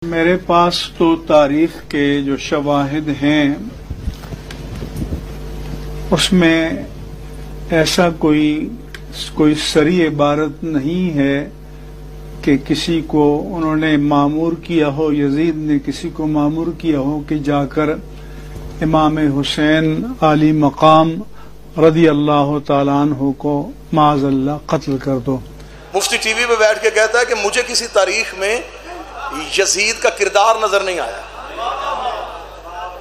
میرے پاس تو تاریخ کے جو شواہد ہیں اس میں ایسا کوئی صریح عبارت نہیں ہے کہ کسی کو انہوں نے معمور کیا ہو، یزید نے کسی کو معمور کیا ہو کہ جا کر امام حسین عالی مقام رضی اللہ تعالیٰ عنہ کو معاذ اللہ قتل کر دو۔ مفتی ٹی وی پہ بیٹھ کے کہتا ہے کہ مجھے کسی تاریخ میں یزید کا کردار نظر نہیں آیا۔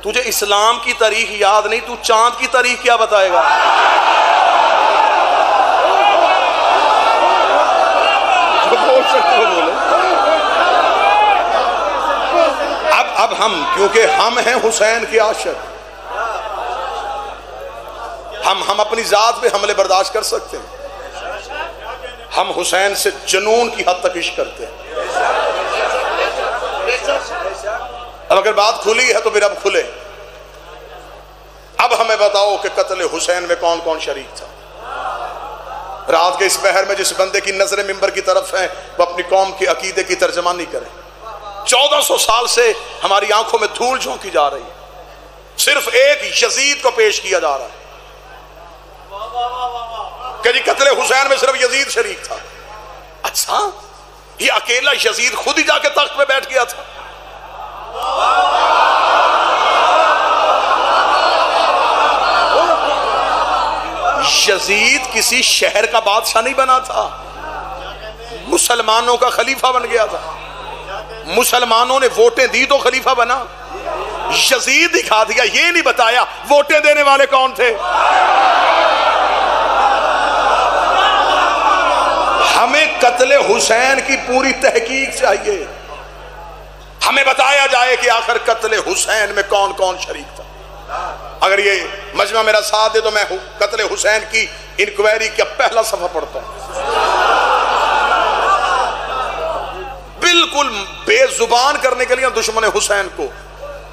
تجھے اسلام کی تاریخ یاد نہیں، تو چاند کی تاریخ کیا بتائے گا؟ جو بول سکتے ہو بولے۔ اب ہم کیونکہ ہم ہیں حسین کے عاشق، ہم اپنی ذات پہ حملے برداشت کر سکتے ہیں، ہم حسین سے جنون کی حد تک عشق کرتے ہیں۔ اب اگر بات کھلی ہے تو پھر اب کھلے۔ اب ہمیں بتاؤ کہ قتل حسین میں کون کون شریک تھا؟ رات کے اس پہر میں جس بندے کی نظر منبر کی طرف ہے وہ اپنی قوم کے عقیدے کی ترجمانی کرے۔ 1400 سال سے ہماری آنکھوں میں دھول جھونکی جا رہی ہے، صرف ایک یزید کو پیش کیا جا رہا ہے کہ جی قتل حسین میں صرف یزید شریک تھا۔ اچھا، یہ اکیلا یزید خود ہی جا کے تخت پہ بیٹھ گیا تھا؟ یزید کسی شہر کا بادشاہ نہیں بنا تھا، مسلمانوں کا خلیفہ بن گیا تھا۔ مسلمانوں نے ووٹیں دی تو خلیفہ بنا۔ یزید دکھا دیا، یہ نہیں بتایا ووٹیں دینے والے کون تھے۔ ہمیں قتل حسین کی پوری تحقیق چاہیے، ہمیں بتایا جائے کہ آخر قتل حسین میں کون کون شریک تھا۔ اگر یہ مجمع میرا ساتھ دے تو میں قتل حسین کی انکوائری کا پہلا صفحہ پڑھتا ہوں۔ بالکل بے زبان کرنے کے لیے دشمن حسین کو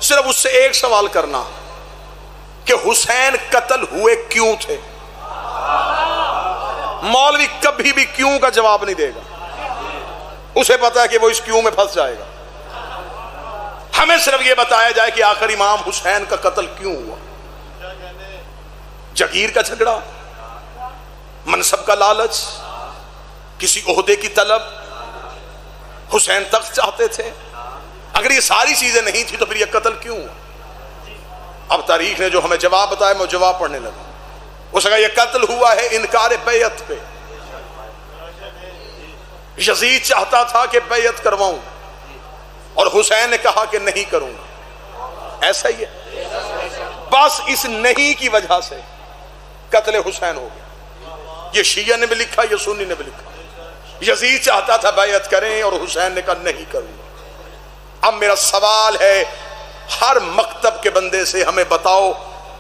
صرف اس سے ایک سوال کرنا کہ حسین قتل ہوئے کیوں تھے۔ مولوی کبھی بھی کیوں کا جواب نہیں دے گا، اسے پتا ہے کہ وہ اس کیوں میں پھنس جائے گا۔ ہمیں صرف یہ بتایا جائے کہ آخر امام حسین کا قتل کیوں ہوا۔ جگیر کا جھگڑا، منصب کا لالچ، کسی عہدے کی طلب، حسین تخت چاہتے تھے۔ اگر یہ ساری چیزیں نہیں تھی تو پھر یہ قتل کیوں ہوا؟ اب تاریخ نے جو ہمیں جواب بتایا میں جواب پڑھنے لگا۔ اس کا یہ قتل ہوا ہے انکار بیعت پہ۔ یزید چاہتا تھا کہ بیعت کرواؤں اور حسین نے کہا کہ نہیں کروں گا۔ ایسا ہی ہے، بس اس نہیں کی وجہ سے قتل حسین ہو گیا۔ یہ شیعہ نے بھی لکھا، یہ سنی نے بھی لکھا۔ یزید چاہتا تھا بیعت کریں اور حسین نے کہا نہیں کروں گا۔ اب میرا سوال ہے ہر مکتب کے بندے سے، ہمیں بتاؤ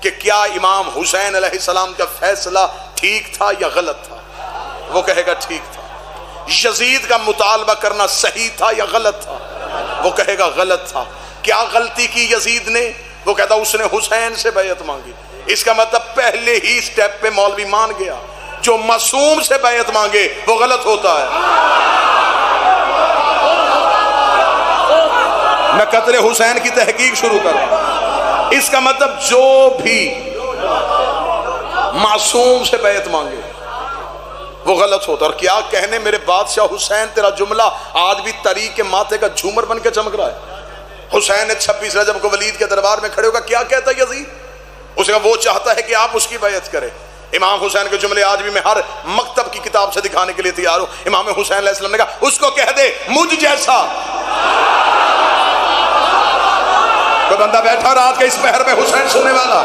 کہ کیا امام حسین علیہ السلام کا فیصلہ ٹھیک تھا یا غلط تھا؟ وہ کہے گا ٹھیک تھا۔ یزید کا مطالبہ کرنا صحیح تھا یا غلط تھا؟ وہ کہے گا غلط تھا۔ کیا غلطی کی یزید نے؟ وہ کہتا اس نے حسین سے بیعت مانگی۔ اس کا مطلب پہلے ہی سٹیپ پہ مولوی مان گیا، جو معصوم سے بیعت مانگے وہ غلط ہوتا ہے۔ میں قتل حسین کی تحقیق شروع کروں۔ اس کا مطلب جو بھی معصوم سے بیعت مانگے وہ غلط ہوتا۔ اور کیا کہنے میرے بادشاہ حسین، تیرا جملہ آج بھی تاریخ کے ماتھے کا جھومر بن کے چمک رہا ہے۔ حسین نے 26 رجب کو ولید کے دربار میں کھڑے ہوگا، کیا کہتا ہے یزید؟ اس کا وہ چاہتا ہے کہ آپ اس کی بیعت کریں۔ امام حسین کے جملے آج بھی میں ہر مکتب کی کتاب سے دکھانے کے لیے تیار ہوں۔ امام حسین علیہ السلام نے کہا اس کو کہہ دے مجھ جیسا کوئی بندہ بیٹھا رات کے اس پہر میں حسین سننے والا،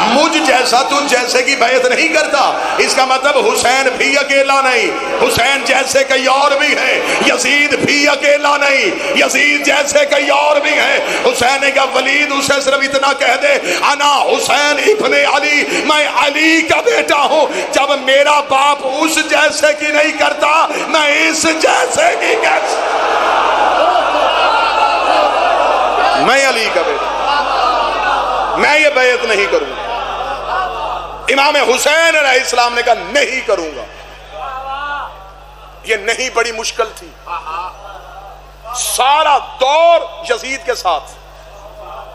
مجھ جیسا تجھ جیسے کی بیعت نہیں کرتا۔ اس کا مطلب حسین بھی اکیلا نہیں، حسین جیسے کئی اور بھی ہیں۔ یزید بھی اکیلا نہیں، یزید جیسے کئی اور بھی ہیں۔ حسین نے کہا ولید اسے صرف اتنا کہہ دے انا حسین ابن علی، میں علی کا بیٹا ہوں۔ جب میرا باپ اس جیسے کی نہیں کرتا میں اس جیسے کی کیسے؟ میں علی کا بیٹا، میں یہ بیعت نہیں کروں گا۔ امام حسین علیہ السلام نے کہا نہیں کروں گا۔ یہ نہیں بڑی مشکل تھی، سارا دور یزید کے ساتھ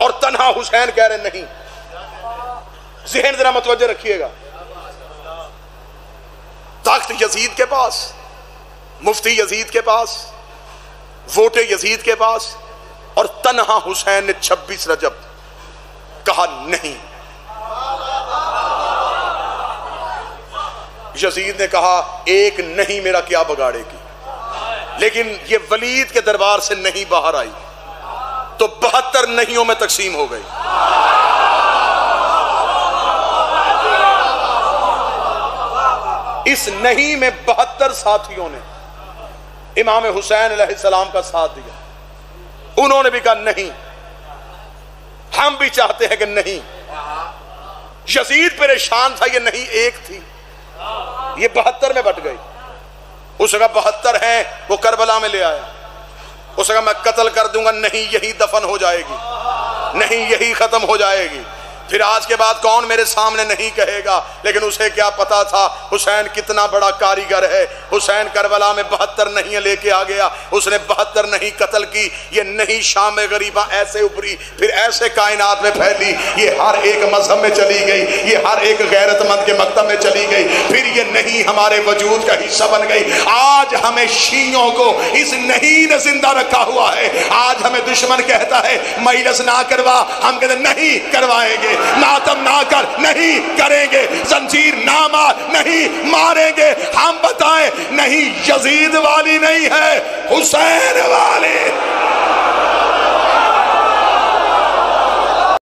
اور تنہا حسین کہہ رہے نہیں. ذہن ذرا متوجہ رکھیے گا. تخت یزید کے پاس، مفتی یزید کے پاس، ووٹ یزید کے پاس، اور تنہا حسین نے 26 رجب کہا نہیں. یزید نے کہا ایک نہیں میرا کیا بگاڑے گی، لیکن یہ ولید کے دربار سے نہیں باہر آئی تو 72 نہیوں میں تقسیم ہو گئی. اس نہیں میں 72 ساتھیوں نے امام حسین علیہ السلام کا ساتھ دیا. انہوں نے بھی کہا نہیں، ہم بھی چاہتے ہیں کہ نہیں. یزید پریشان تھا، یہ نہیں ایک تھی، یہ 72 میں بٹ گئی. اس کا 72 ہیں وہ کربلا میں لے آیا. اس کا میں قتل کر دوں گا، نہیں یہی دفن ہو جائے گی، نہیں یہی ختم ہو جائے گی. پھر آج کے بعد کون میرے سامنے نہیں کہے گا. لیکن اسے کیا پتا تھا حسین کتنا بڑا کاریگر ہے. حسین کربلا میں 72 نہیں لے کے آ گیا. اس نے 72 نہیں قتل کی. یہ نہیں شام غریبہ ایسے ابری، پھر ایسے کائنات میں پھیلی، یہ ہر ایک مذہب میں چلی گئی، یہ ہر ایک غیرت مند کے مکتب میں چلی گئی. پھر یہ نہیں ہمارے وجود کا حصہ بن گئی. آج ہمیں شیعوں کو اس نہیں نے زندہ رکھا ہوا ہے. آج ہمیں دشمن کہتا ہے مجلس نہ کروا، ہم کہتے نہیں کروائیں گے. ماتم نہ کر، نہیں کریں گے. زنجیر نہ مار، نہیں ماریں گے. ہم بتائیں نہیں یزید والی نہیں ہے، حسین والی.